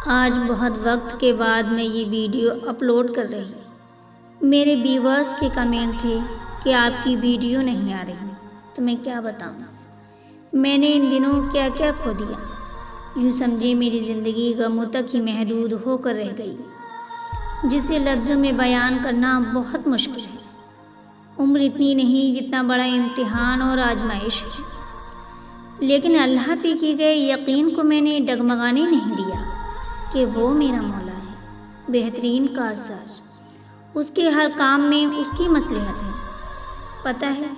آج بہت وقت کے بعد میں یہ ویڈیو اپلوڈ کر رہی ہوں۔ میرے ویورز کے کمنٹ تھے کہ آپ کی ویڈیو نہیں آ رہی، تو میں کیا بتاؤں، میں نے ان دنوں کیا کیا کھو دیا۔ یوں سمجھے میری زندگی غموں تک ہی محدود ہو کر رہ گئی، جسے لفظوں میں بیان کرنا بہت مشکل ہے۔ عمر اتنی نہیں جتنا بڑا امتحان اور آزمائش ہے، لیکن اللہ پہ کی گئے یقین کو میں نے ڈگمگانے نہیں دیا کہ وہ میرا مولا ہے، بہترین کارساز۔ اس کے ہر کام میں اس کی مصلحت ہے۔ پتہ ہے،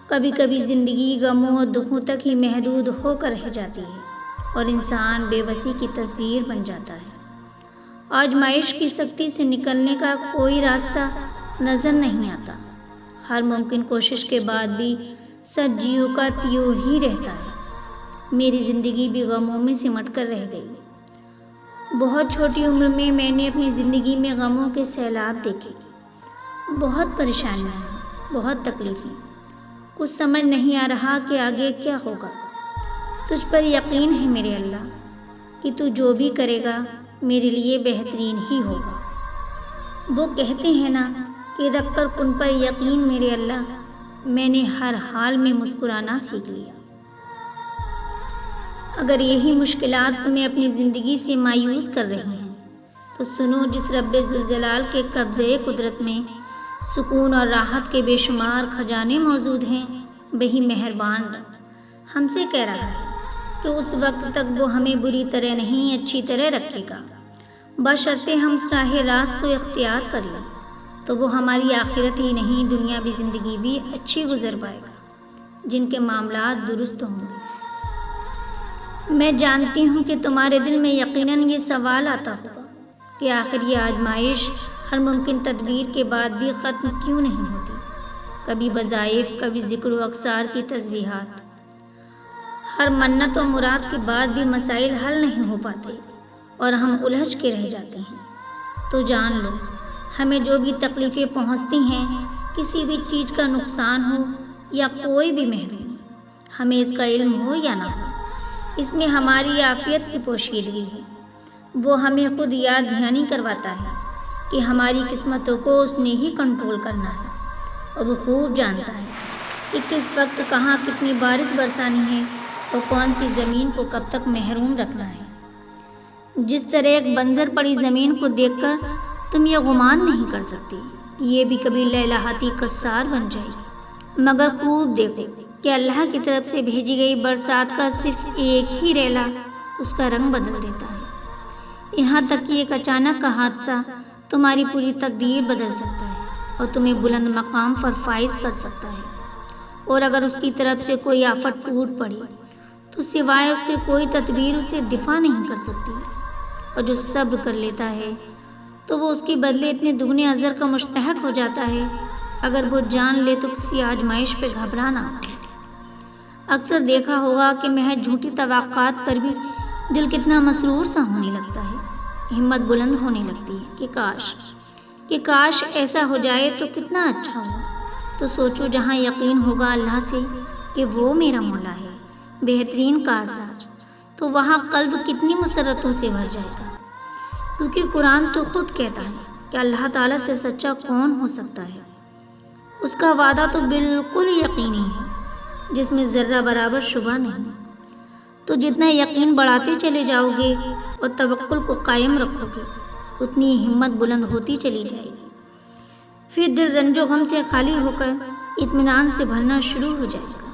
کبھی کبھی زندگی غموں اور دکھوں تک ہی محدود ہو کر رہ جاتی ہے اور انسان بے بسی کی تصویر بن جاتا ہے۔ آزمائش کی سختی سے نکلنے کا کوئی راستہ نظر نہیں آتا۔ ہر ممکن کوشش کے بعد بھی سب جیوں کا تیوں ہی رہتا ہے۔ میری زندگی بھی غموں میں سمٹ کر رہ گئی۔ بہت چھوٹی عمر میں میں نے اپنی زندگی میں غموں کے سیلاب دیکھے، بہت پریشانیاں، بہت تکلیفیں۔ کچھ سمجھ نہیں آ رہا کہ آگے کیا ہوگا۔ تجھ پر یقین ہے میرے اللہ کہ تو جو بھی کرے گا میرے لیے بہترین ہی ہوگا۔ وہ کہتے ہیں نا کہ رکھ کر کن پر یقین میرے اللہ، میں نے ہر حال میں مسکرانا سیکھ لیا۔ اگر یہی مشکلات تمہیں اپنی زندگی سے مایوس کر رہی ہیں تو سنو، جس رب ذوالجلال کے قبضۂ قدرت میں سکون اور راحت کے بے شمار خزانے موجود ہیں، وہی مہربان ہم سے کہہ رہا ہے کہ اس وقت تک وہ ہمیں بری طرح نہیں اچھی طرح رکھے گا، بشرطے ہم اس راہ راست کو اختیار کر لیں، تو وہ ہماری آخرت ہی نہیں دنیاوی زندگی بھی اچھی گزر پائے گا، جن کے معاملات درست ہوں گے۔ میں جانتی ہوں کہ تمہارے دل میں یقیناً یہ سوال آتا ہوگا کہ آخر یہ آزمائش ہر ممکن تدبیر کے بعد بھی ختم کیوں نہیں ہوتی؟ کبھی وظائف، کبھی ذکر و اذکار کی تسبیحات، ہر منت و مراد کے بعد بھی مسائل حل نہیں ہو پاتے اور ہم الجھ کے رہ جاتے ہیں۔ تو جان لو، ہمیں جو بھی تکلیفیں پہنچتی ہیں، کسی بھی چیز کا نقصان ہو یا کوئی بھی محرومی، ہمیں اس کا علم ہو یا نہ ہو، اس میں ہماری عافیت کی پوشیدگی ہے۔ وہ ہمیں خود یاد دہانی کرواتا ہے کہ ہماری قسمتوں کو اس نے ہی کنٹرول کرنا ہے، اور وہ خوب جانتا ہے کہ کس وقت کہاں کتنی بارش برسانی ہے اور کون سی زمین کو کب تک محروم رکھنا ہے۔ جس طرح ایک بنجر پڑی زمین کو دیکھ کر تم یہ گمان نہیں کر سکتی یہ بھی کبھی لہلہاتی کسار بن جائے گی، مگر خوب دیکھو کہ اللہ کی طرف سے بھیجی گئی برسات کا صرف ایک ہی ریلا اس کا رنگ بدل دیتا ہے۔ یہاں تک کہ ایک اچانک کا حادثہ تمہاری پوری تقدیر بدل سکتا ہے اور تمہیں بلند مقام پر فائز کر سکتا ہے۔ اور اگر اس کی طرف سے کوئی آفت ٹوٹ پڑی تو سوائے اس کے کوئی تدبیر اسے دفاع نہیں کر سکتی، اور جو صبر کر لیتا ہے تو وہ اس کے بدلے اتنے دگنے اجر کا مستحق ہو جاتا ہے۔ اگر وہ جان لے تو کسی آزمائش پہ گھبرانا۔ اکثر دیکھا ہوگا کہ محض جھوٹی توقعات پر بھی دل کتنا مسرور سا ہونے لگتا ہے، ہمت بلند ہونے لگتی ہے کہ کاش ایسا ہو جائے تو کتنا اچھا ہو۔ تو سوچو، جہاں یقین ہوگا اللہ سے کہ وہ میرا مولا ہے، بہترین کارساز، تو وہاں قلب کتنی مسرتوں سے بھر جائے گا، کیونکہ قرآن تو خود کہتا ہے کہ اللہ تعالیٰ سے سچا کون ہو سکتا ہے۔ اس کا وعدہ تو بالکل یقینی ہے، جس میں ذرہ برابر شبہ نہیں۔ تو جتنا یقین بڑھاتے چلے جاؤ گے اور توکل کو قائم رکھو گے، اتنی ہمت بلند ہوتی چلی جائے گی۔ پھر دل رنج و غم سے خالی ہو کر اطمینان سے بھرنا شروع ہو جائے گا۔